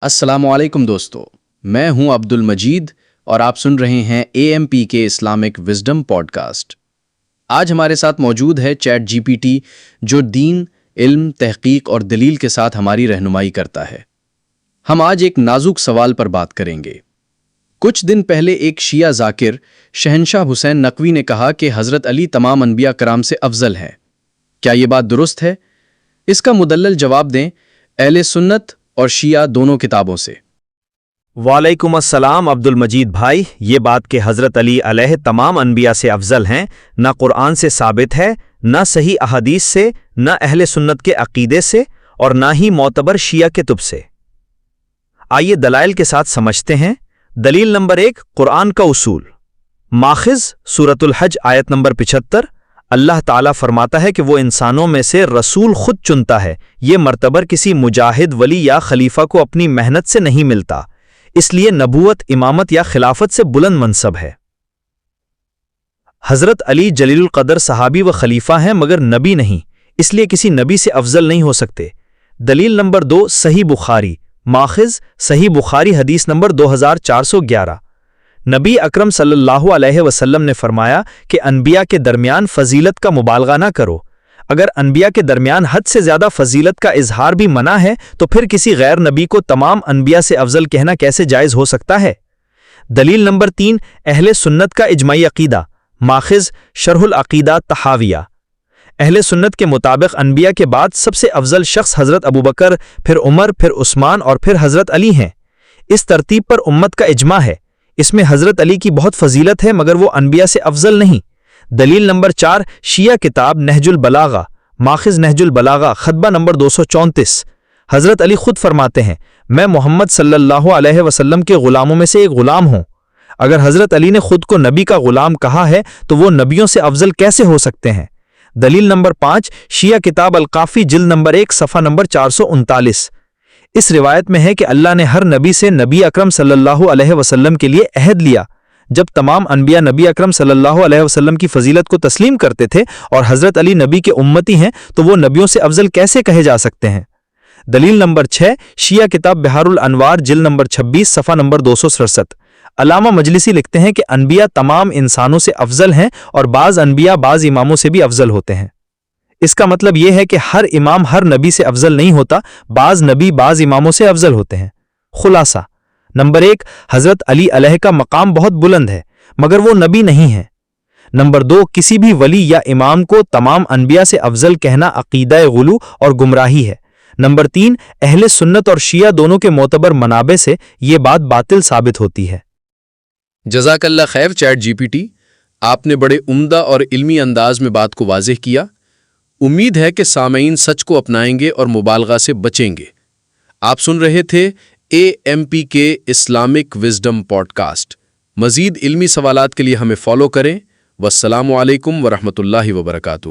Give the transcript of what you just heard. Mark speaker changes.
Speaker 1: السلام علیکم دوستو، میں ہوں عبد المجید اور آپ سن رہے ہیں AMP کے اسلامک وزڈم پوڈ کاسٹ۔ آج ہمارے ساتھ موجود ہے چیٹ GPT، جو دین، علم، تحقیق اور دلیل کے ساتھ ہماری رہنمائی کرتا ہے۔ ہم آج ایک نازک سوال پر بات کریں گے۔ کچھ دن پہلے ایک شیعہ ذاکر شہنشاہ حسین نقوی نے کہا کہ حضرت علی تمام انبیاء کرام سے افضل ہے۔ کیا یہ بات درست ہے؟ اس کا مدلل جواب دیں اہل سنت اور شیعہ دونوں کتابوں سے۔
Speaker 2: وعلیکم السلام عبد المجید بھائی، یہ بات کہ حضرت علی علیہ تمام انبیاء سے افضل ہیں نہ قرآن سے ثابت ہے، نہ صحیح احادیث سے، نہ اہل سنت کے عقیدے سے، اور نہ ہی معتبر شیعہ کتب سے۔ آئیے دلائل کے ساتھ سمجھتے ہیں۔ دلیل نمبر 1، قرآن کا اصول۔ ماخذ سورۃ الحج آیت نمبر 75۔ اللہ تعالیٰ فرماتا ہے کہ وہ انسانوں میں سے رسول خود چنتا ہے، یہ مرتبہ کسی مجاہد، ولی یا خلیفہ کو اپنی محنت سے نہیں ملتا، اس لیے نبوت، امامت یا خلافت سے بلند منصب ہے۔ حضرت علی جلیل القدر صحابی و خلیفہ ہیں مگر نبی نہیں، اس لیے کسی نبی سے افضل نہیں ہو سکتے۔ دلیل نمبر 2، صحیح بخاری۔ ماخذ صحیح بخاری حدیث نمبر 2411۔ نبی اکرم صلی اللہ علیہ وسلم نے فرمایا کہ انبیاء کے درمیان فضیلت کا مبالغہ نہ کرو۔ اگر انبیاء کے درمیان حد سے زیادہ فضیلت کا اظہار بھی منع ہے تو پھر کسی غیر نبی کو تمام انبیاء سے افضل کہنا کیسے جائز ہو سکتا ہے؟ دلیل نمبر 3، اہل سنت کا اجماعی عقیدہ۔ ماخذ شرح العقیدہ طحاویہ۔ اہل سنت کے مطابق انبیاء کے بعد سب سے افضل شخص حضرت ابوبکر، پھر عمر، پھر عثمان اور پھر حضرت علی ہیں۔ اس ترتیب پر امت کا اجماع ہے۔ اس میں حضرت علی کی بہت فضیلت ہے مگر وہ انبیاء سے افضل نہیں۔ دلیل نمبر 4، شیعہ کتاب نہج البلاغہ۔ ماخذ نہج البلاغہ خطبہ نمبر 234۔ حضرت علی خود فرماتے ہیں، میں محمد صلی اللہ علیہ وسلم کے غلاموں میں سے ایک غلام ہوں۔ اگر حضرت علی نے خود کو نبی کا غلام کہا ہے تو وہ نبیوں سے افضل کیسے ہو سکتے ہیں؟ دلیل نمبر 5، شیعہ کتاب القافی جلد نمبر 1 صفحہ نمبر 439۔ اس روایت میں ہے کہ اللہ نے ہر نبی سے نبی اکرم صلی اللہ علیہ وسلم کے لیے عہد لیا۔ جب تمام انبیاء نبی اکرم صلی اللہ علیہ وسلم کی فضیلت کو تسلیم کرتے تھے اور حضرت علی نبی کے امتی ہیں تو وہ نبیوں سے افضل کیسے کہے جا سکتے ہیں؟ دلیل نمبر 6، شیعہ کتاب بحار الانوار جلد نمبر 26 صفحہ نمبر 267۔ علامہ مجلسی لکھتے ہیں کہ انبیاء تمام انسانوں سے افضل ہیں اور بعض انبیاء بعض اماموں سے بھی افضل ہوتے ہیں۔ اس کا مطلب یہ ہے کہ ہر امام ہر نبی سے افضل نہیں ہوتا، بعض نبی بعض اماموں سے افضل ہوتے ہیں۔ خلاصہ نمبر 1، حضرت علی علیہ کا مقام بہت بلند ہے مگر وہ نبی نہیں ہیں۔ نمبر 2، کسی بھی ولی یا امام کو تمام انبیاء سے افضل کہنا عقیدہ غلو اور گمراہی ہے۔ نمبر 3، اہل سنت اور شیعہ دونوں کے معتبر منابع سے یہ بات باطل ثابت ہوتی ہے۔
Speaker 1: جزاک اللہ خیر چیٹ GPT، آپ نے بڑے عمدہ اور علمی انداز میں بات کو واضح کیا۔ امید ہے کہ سامعین سچ کو اپنائیں گے اور مبالغہ سے بچیں گے۔ آپ سن رہے تھے AMP کے اسلامک وزڈم پوڈ کاسٹ۔ مزید علمی سوالات کے لیے ہمیں فالو کریں۔ والسلام علیکم ورحمۃ اللہ وبرکاتہ۔